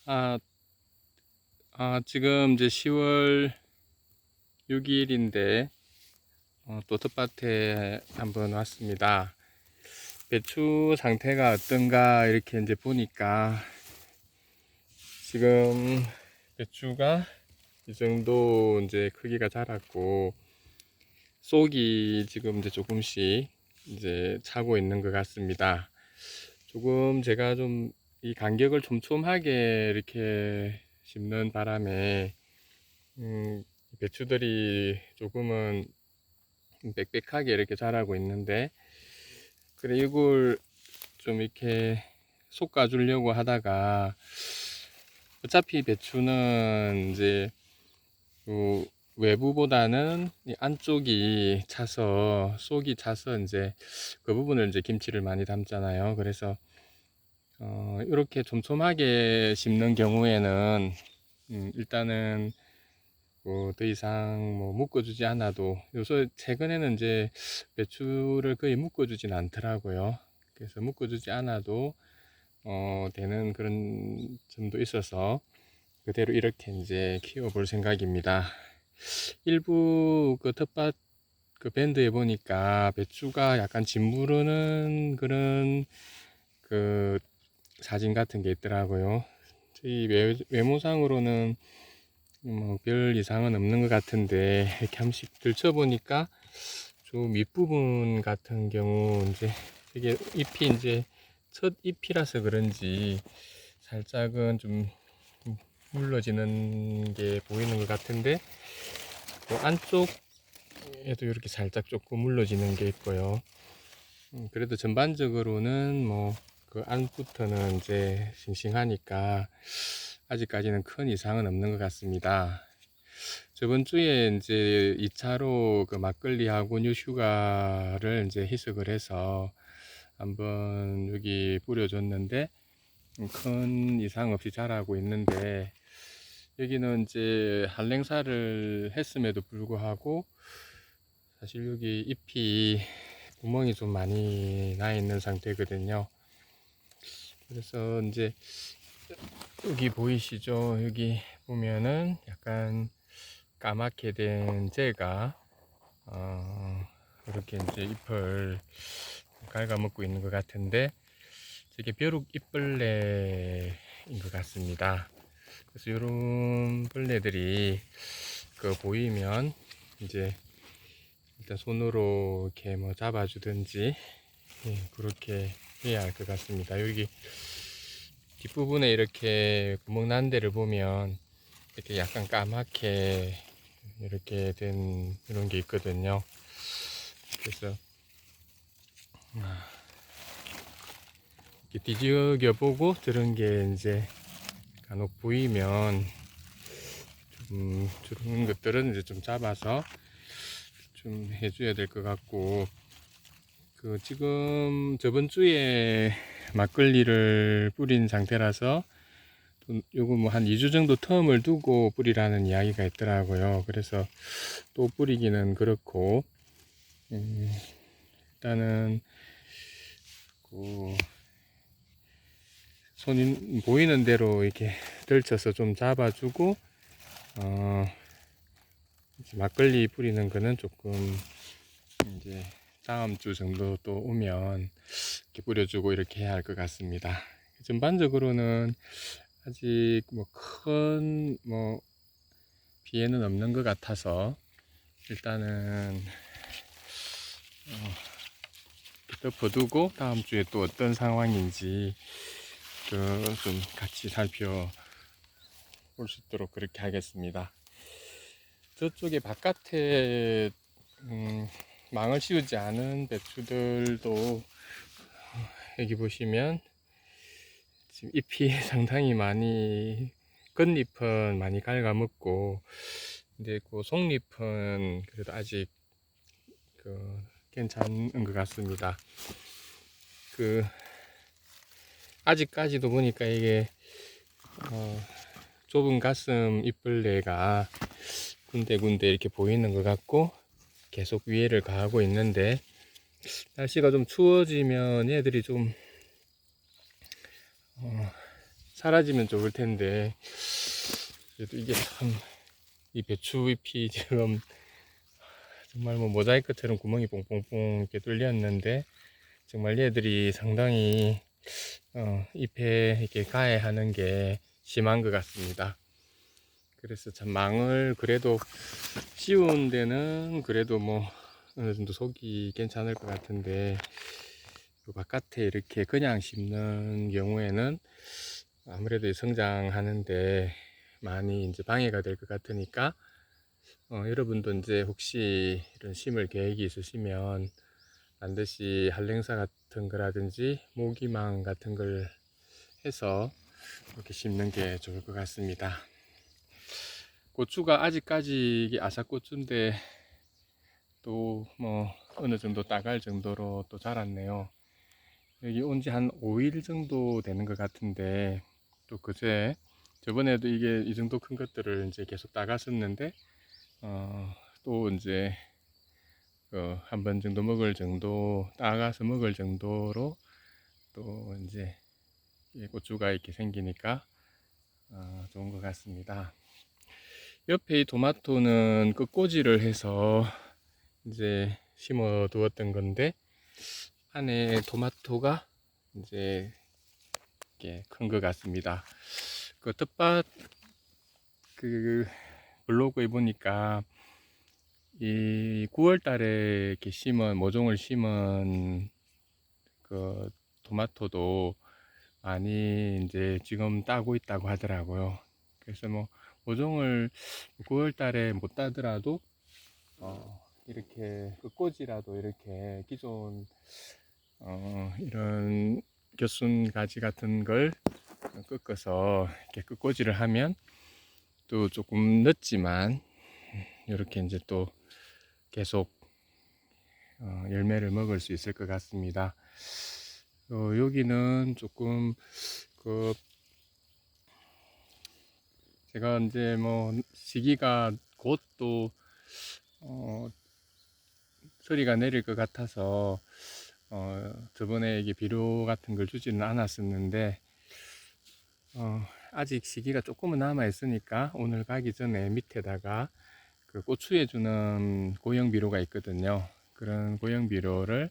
아, 지금 이제 10월 6일인데, 또 텃밭에 한번 왔습니다. 배추 상태가 어떤가 이렇게 이제 보니까, 지금 배추가 이 정도 이제 크기가 자랐고, 쏙이 지금 이제 조금씩 이제 차고 있는 것 같습니다. 조금 제가 좀 이 간격을 촘촘하게 이렇게 심는 바람에 배추들이 조금은 빽빽하게 이렇게 자라고 있는데, 그래 이걸 좀 이렇게 솎아 주려고 하다가, 어차피 배추는 이제 요 외부보다는 이 안쪽이 차서, 속이 차서 이제 그 부분을 이제 김치를 많이 담잖아요. 그래서 이렇게 촘촘하게 심는 경우에는 일단은 더 이상 뭐 묶어주지 않아도, 요새 최근에는 이제 배추를 거의 묶어주진 않더라고요. 그래서 묶어주지 않아도 되는 그런 점도 있어서 그대로 이렇게 이제 키워볼 생각입니다. 일부 그 텃밭 그 밴드에 보니까 배추가 약간 짓무르는 그런 그 사진 같은 게 있더라고요. 저희 외모상으로는 뭐 별 이상은 없는 것 같은데, 이렇게 한 번씩 들춰보니까 좀 윗부분 같은 경우 이제 이게 잎이 이제 첫 잎이라서 그런지 살짝은 좀 물러지는 게 보이는 것 같은데, 또 안쪽에도 이렇게 살짝 조금 물러지는 게 있고요. 그래도 전반적으로는 뭐 그 안부터는 이제 싱싱하니까 아직까지는 큰 이상은 없는 것 같습니다. 저번 주에 이제 2차로 그 막걸리하고 뉴슈가를 이제 희석을 해서 한번 여기 뿌려줬는데, 큰 이상 없이 자라고 있는데, 여기는 이제 한랭사를 했음에도 불구하고 사실 여기 잎이 구멍이 좀 많이 나 있는 상태거든요. 그래서 이제 여기 보이시죠? 여기 보면은 약간 까맣게 된 재가 이렇게 이제 잎을 갉아먹고 있는 것 같은데, 저게 벼룩 잎벌레인 것 같습니다. 그래서 이런 벌레들이 그 보이면 이제 일단 손으로 이렇게 뭐 잡아주든지, 그렇게 해야 할 것 같습니다. 여기 뒷부분에 이렇게 구멍 난 데를 보면 이렇게 약간 까맣게 이렇게 된 이런 게 있거든요. 그래서 이렇게 뒤지겨 보고 들은 게 이제 간혹 보이면 저런 것들은 이제 좀 잡아서 좀 해줘야 될 것 같고, 그 지금 저번 주에 막걸리를 뿌린 상태라서 요거 뭐 한 2주 정도 텀을 두고 뿌리라는 이야기가 있더라고요. 그래서 또 뿌리기는 그렇고, 일단은 그 손이 보이는 대로 이렇게 들쳐서 좀 잡아주고, 막걸리 뿌리는 거는 조금 이제 다음 주 정도 또 오면 이렇게 뿌려주고 이렇게 해야 할 것 같습니다. 전반적으로는 아직 뭐 큰 뭐 피해는 없는 것 같아서, 일단은 덮어두고 다음 주에 또 어떤 상황인지 그 좀 같이 살펴볼 수 있도록 그렇게 하겠습니다. 저쪽에 바깥에 망을 씌우지 않은 배추들도 여기 보시면 지금 잎이 상당히 많이, 겉잎은 많이 갉아먹고, 근데 그 속잎은 그래도 아직 그 괜찮은 것 같습니다. 그 아직까지도 보니까 이게 좁은 가슴 잎벌레가 군데군데 이렇게 보이는 것 같고 계속 위해를 가하고 있는데, 날씨가 좀 추워지면 얘들이 좀 사라지면 좋을 텐데, 그래도 이게 참, 이 배추 잎이 지금 정말 뭐 모자이크처럼 구멍이 뽕뽕뽕 이렇게 뚫렸는데, 정말 얘들이 상당히 잎에 이렇게 가해하는 게 심한 것 같습니다. 그래서 참 망을 그래도 씌운 데는 그래도 뭐 어느 정도 속이 괜찮을 것 같은데, 그 바깥에 이렇게 그냥 심는 경우에는 아무래도 성장하는데 많이 이제 방해가 될 것 같으니까, 여러분도 이제 혹시 이런 심을 계획이 있으시면 반드시 한랭사 같은 거라든지 모기망 같은 걸 해서 이렇게 심는 게 좋을 것 같습니다. 고추가 아직까지 이게 아삭고추인데 또 뭐 어느 정도 따갈 정도로 또 자랐네요. 여기 온 지 한 5일 정도 되는 것 같은데, 또 그제 저번에도 이게 이 정도 큰 것들을 이제 계속 따갔었는데, 또 이제 한 번 정도 먹을 정도, 따가서 먹을 정도로 또 이제 고추가 이렇게 생기니까 좋은 것 같습니다. 옆에 이 토마토는 끝꽂이를 해서 이제 심어 두었던 건데, 안에 토마토가 이제 이렇게 큰 것 같습니다. 그 텃밭 그 블로그에 보니까 이 9월 달에 이렇게 심은 모종을 심은 그 토마토도 많이 이제 지금 따고 있다고 하더라고요. 그래서 뭐 모종을 9월 달에 못 따더라도 이렇게 끝꽂이라도 이렇게 기존 이런 겨순 가지 같은 걸 꺾어서 이렇게 끝꽂이를 하면 또 조금 늦지만 이렇게 이제 또 계속 열매를 먹을 수 있을 것 같습니다. 여기는 조금 그 제가 이제 뭐 시기가 곧 또 서리가 내릴 것 같아서 저번에 이게 비료 같은 걸 주지는 않았었는데, 아직 시기가 조금은 남아 있으니까 오늘 가기 전에 밑에다가 그 고추에 주는 고형 비료가 있거든요. 그런 고형 비료를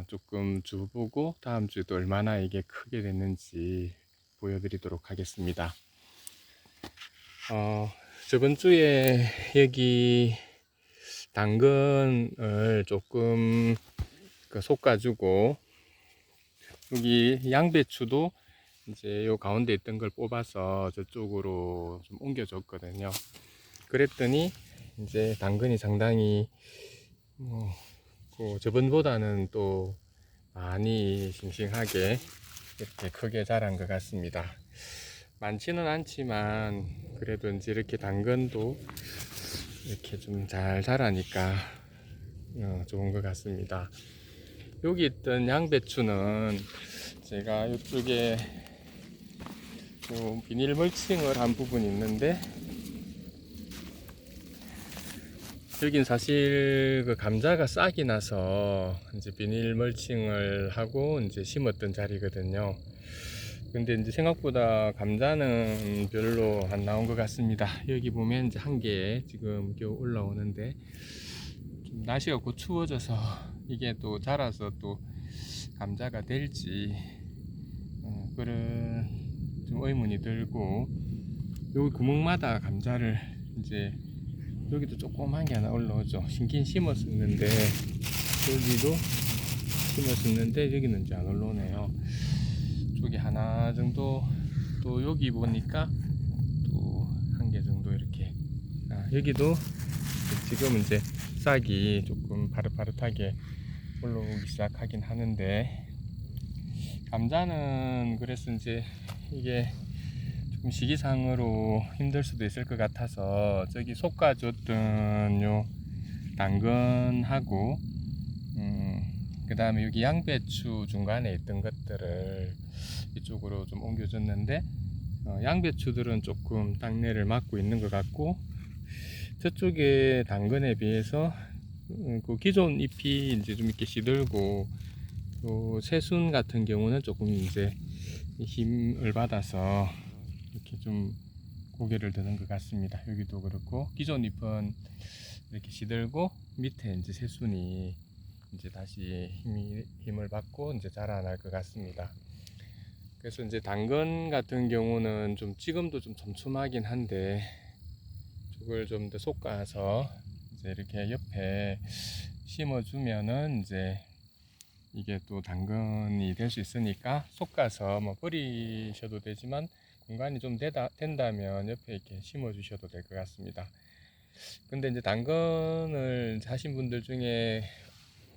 조금 줘보고 다음 주도 얼마나 이게 크게 됐는지 보여드리도록 하겠습니다. 저번 주에 여기 당근을 조금 솎아주고, 여기 양배추도 이제 요 가운데 있던 걸 뽑아서 저쪽으로 좀 옮겨줬거든요. 그랬더니 이제 당근이 상당히 저번보다는 또 많이 싱싱하게 이렇게 크게 자란 것 같습니다. 많지는 않지만 그래도 이제 이렇게 당근도 이렇게 좀 잘 자라니까 좋은 것 같습니다. 여기 있던 양배추는 제가 이쪽에 비닐 멀칭을 한 부분이 있는데, 여긴 사실 그 감자가 싹이 나서 이제 비닐 멀칭을 하고 이제 심었던 자리거든요. 근데 이제 생각보다 감자는 별로 안 나온 것 같습니다. 여기 보면 이제 한 개 지금 겨우 올라오는데, 좀 날씨가 곧 추워져서 이게 또 자라서 또 감자가 될지 그런 좀 의문이 들고, 여기 구멍마다 감자를 이제 여기도 조그만 게 하나 올라오죠. 심긴 심었었는데, 여기도 심었었는데 여기는 이제 안 올라오네요. 저기 하나 정도, 또 여기 보니까 또 한 개 정도 이렇게, 여기도 지금 이제 싹이 조금 파릇파릇하게 올라오기 시작하긴 하는데, 감자는 그래서 이제 이게 조금 시기상으로 힘들 수도 있을 것 같아서 저기 솎아줬던 요 당근하고 그 다음에 여기 양배추 중간에 있던 것들을 이쪽으로 좀 옮겨줬는데, 양배추들은 조금 땅내를 맡고 있는 것 같고, 저쪽에 당근에 비해서 그 기존 잎이 이제 좀 이렇게 시들고, 또 새순 같은 경우는 조금 이제 힘을 받아서 이렇게 좀 고개를 드는 것 같습니다. 여기도 그렇고 기존 잎은 이렇게 시들고 밑에 이제 새순이 이제 다시 힘을 받고 이제 자라날 것 같습니다. 그래서 이제 당근 같은 경우는 좀 지금도 좀 촘촘하긴 한데 이걸 좀 더 솎아서 이제 이렇게 옆에 심어주면은 이제 이게 또 당근이 될 수 있으니까 솎아서 뭐 버리셔도 되지만 공간이 좀 된다면 옆에 이렇게 심어 주셔도 될 것 같습니다. 근데 이제 당근을 하신 분들 중에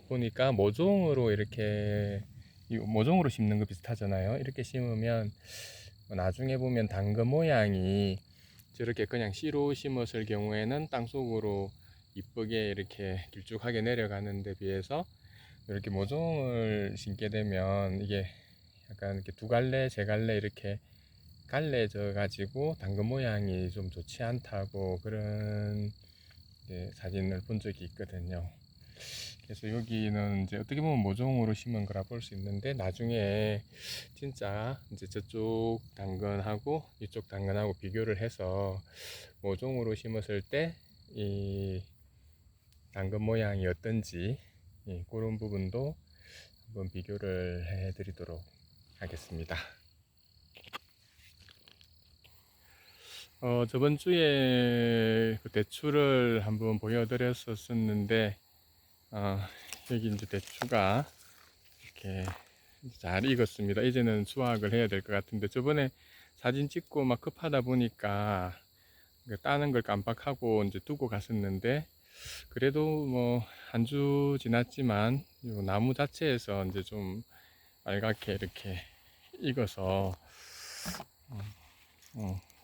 보니까 모종으로 이렇게 모종으로 심는 거 비슷하잖아요. 이렇게 심으면 나중에 보면 당근 모양이 저렇게 그냥 씨로 심었을 경우에는 땅속으로 이쁘게 이렇게 길쭉하게 내려가는 데 비해서 이렇게 모종을 심게 되면 이게 약간 이렇게 두 갈래, 세 갈래 이렇게 갈래져 가지고 당근 모양이 좀 좋지 않다고 그런 사진을 본 적이 있거든요. 그래서 여기는 이제 어떻게 보면 모종으로 심은 거라 볼 수 있는데 나중에 진짜 이제 저쪽 당근하고 이쪽 당근하고 비교를 해서 모종으로 심었을 때 이 당근 모양이 어떤지 그런 부분도 한번 비교를 해 드리도록 하겠습니다. 저번 주에 그 대추를 한번 보여드렸었는데 여기 이제 대추가 이렇게 잘 익었습니다. 이제는 수확을 해야 될 것 같은데 저번에 사진 찍고 막 급하다 보니까 따는 걸 깜빡하고 이제 두고 갔었는데 그래도 뭐 한 주 지났지만 요 나무 자체에서 이제 좀 빨갛게 이렇게 익어서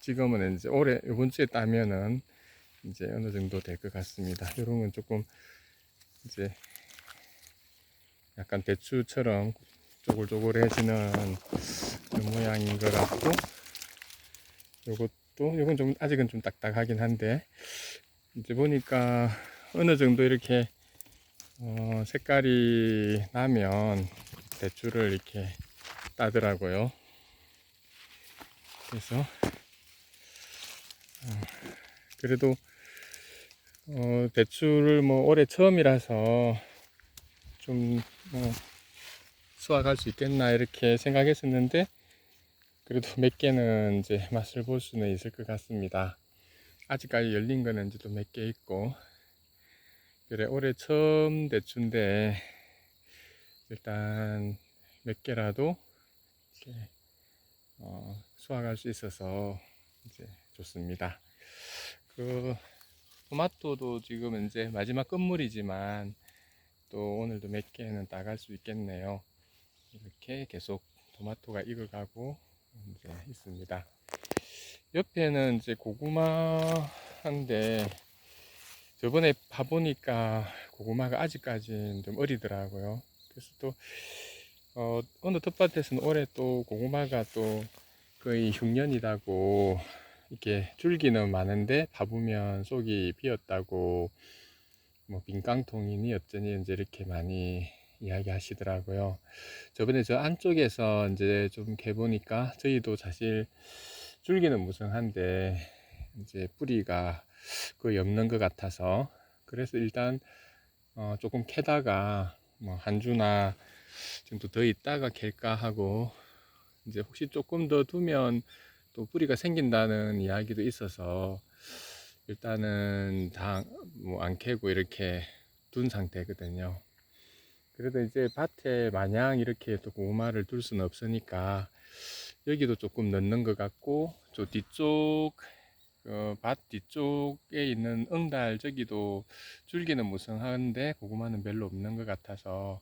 지금은 이제 올해 이번 주에 따면은 이제 어느 정도 될 것 같습니다. 이런 건 조금 이제 약간 대추처럼 쪼글쪼글해지는 그런 모양인 것 같고 이건 좀 아직은 좀 딱딱하긴 한데 이제 보니까 어느 정도 이렇게 색깔이 나면 대추를 이렇게 따더라고요. 그래서 그래도 대추를 뭐 올해 처음이라서 좀 수확할 수 있겠나 이렇게 생각했었는데 그래도 몇 개는 이제 맛을 볼 수는 있을 것 같습니다. 아직까지 열린 거는 이제 또 몇 개 있고 그래 올해 처음 대추인데 일단 몇 개라도 이렇게 수확할 수 있어서 이제 좋습니다. 그 토마토도 지금 이제 마지막 끝물이지만 또 오늘도 몇 개는 따갈 수 있겠네요. 이렇게 계속 토마토가 익어가고 이제 있습니다. 옆에는 이제 고구마인데 저번에 파보니까 고구마가 아직까지는 좀 어리더라고요. 그래서 또 어느 텃밭에서는 올해 또 고구마가 또 거의 흉년이라고 이렇게 줄기는 많은데 파보면 속이 비었다고 뭐 빈깡통이니 어쩌니 이제 이렇게 많이 이야기 하시더라고요. 저번에 저 안쪽에서 이제 좀 캐보니까 저희도 사실 줄기는 무성한데 이제 뿌리가 거의 없는 것 같아서 그래서 일단 조금 캐다가 뭐 한 주나 정도 더 있다가 캘까 하고 이제 혹시 조금 더 두면 또 뿌리가 생긴다는 이야기도 있어서 일단은 다 뭐 안 캐고 이렇게 둔 상태거든요. 그래도 이제 밭에 마냥 이렇게 또 고구마를 둘 수는 없으니까 여기도 조금 넣는 것 같고 저 뒤쪽 밭 뒤쪽에 있는 응달 저기도 줄기는 무성한데 고구마는 별로 없는 것 같아서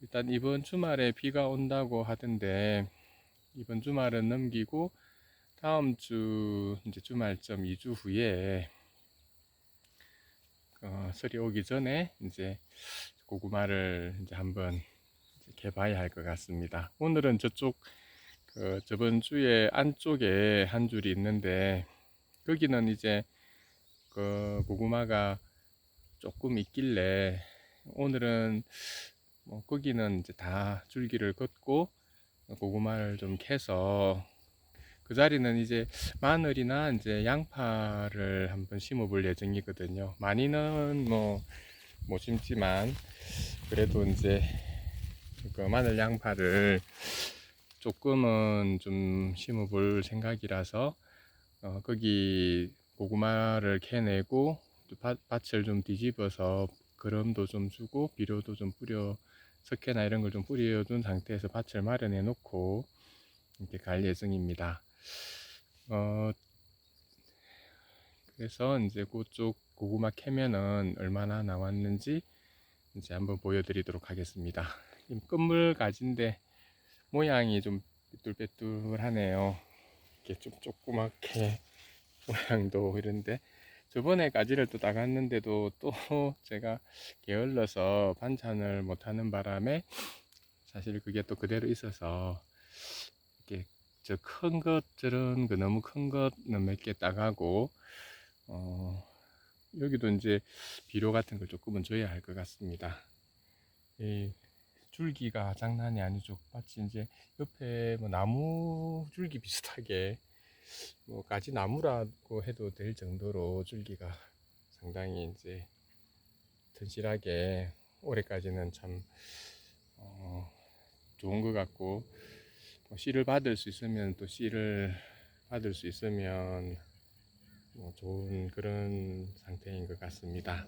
일단 이번 주말에 비가 온다고 하던데 이번 주말은 넘기고 다음 주 이제 주말쯤 2주 후에 설이 오기 전에 이제 고구마를 이제 한번 개봐야 할 것 같습니다. 오늘은 저쪽 저번 주에 안쪽에 한 줄이 있는데 거기는 이제 고구마가 조금 있길래 오늘은 뭐 거기는 이제 다 줄기를 걷고 고구마를 좀 캐서 그 자리는 이제 마늘이나 이제 양파를 한번 심어볼 예정이거든요. 많이는 못 심지만 그래도 이제 그 마늘 양파를 조금은 좀 심어볼 생각이라서 거기 고구마를 캐내고 또 밭을 좀 뒤집어서 거름도 좀 주고 비료도 좀 뿌려 석회나 이런 걸 좀 뿌려둔 상태에서 밭을 마련해 놓고 이렇게 갈 예정입니다. 그래서 이제 그쪽 고구마 캐면은 얼마나 나왔는지 이제 한번 보여드리도록 하겠습니다. 끝물 가지인데 모양이 좀 삐뚤빼뚤하네요. 이렇게 좀 조그맣게 모양도 이런데 저번에 가지를 또 따갔는데도 또 제가 게을러서 반찬을 못하는 바람에 사실 그게 또 그대로 있어서 이렇게 저 큰 것들은 그 너무 큰 것은 몇 개 따가고 여기도 이제 비료 같은 걸 조금은 줘야 할 것 같습니다. 이 줄기가 장난이 아니죠. 마치 이제 옆에 뭐 나무 줄기 비슷하게 뭐 가지 나무라고 해도 될 정도로 줄기가 상당히 이제 튼실하게 올해까지는 참 좋은 것 같고 씨를 받을 수 있으면 또 씨를 받을 수 있으면 좋은 그런 상태인 것 같습니다.